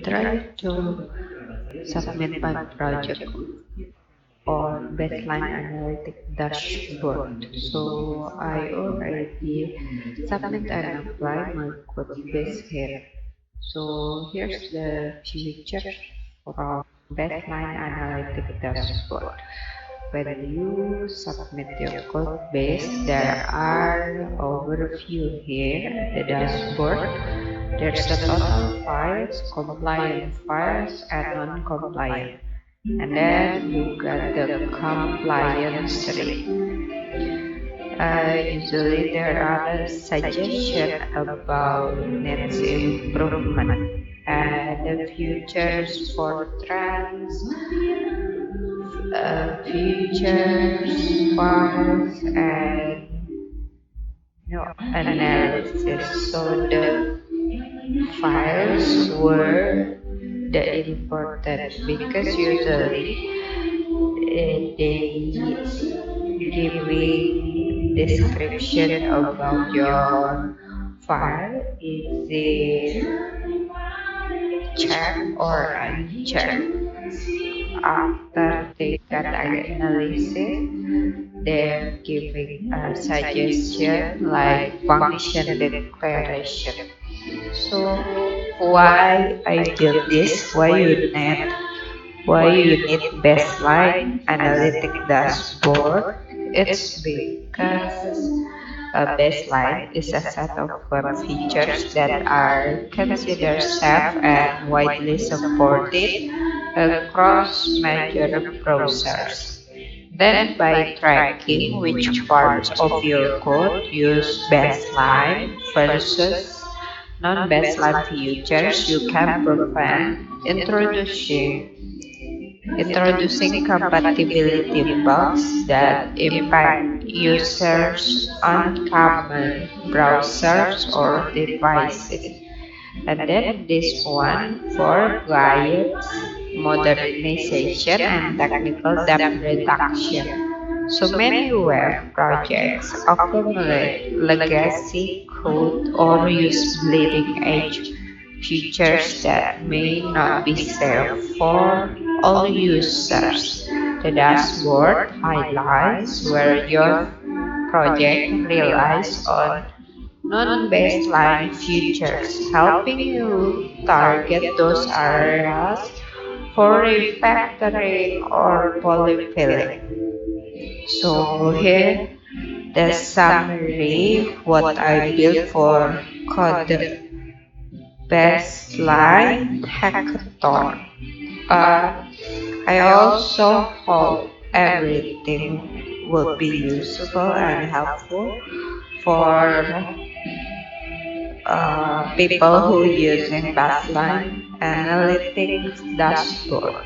Try to submit my project on baseline analytic dashboard. So I already submit and apply my code base here. So here's the features from baseline analytic dashboard. When you submit your code base, there are overview here at the dashboard. There's the total files, compliant files, and non-compliant. And then you got the compliance rate. Usually there are suggestions about needs improvement and the futures for trends, futures, files, and analysis. So the files were the important because usually they giving description about your file. Is it checked or unchecked? After they got analysis, they're giving a suggestion like function declaration. So why I built this? Why you need baseline analytic dashboard? It's because a baseline is a set of web features that are considered safe and widely supported across major browsers. Then, by tracking which parts of your code use baseline versus non-baseline features, you can prevent introducing compatibility bugs that impact users on common browsers or devices. And then this one for guides, modernization, and technical debt reduction. So many web projects accumulate legacy code or use bleeding edge features that may not be safe for all users. The dashboard highlights where your project relies on non-baseline features, helping you target those areas for refactoring or polyfilling. So here the summary what I built for code baseline hackathon. Uh, I also hope everything will be useful and helpful for people who using baseline analytics dashboard.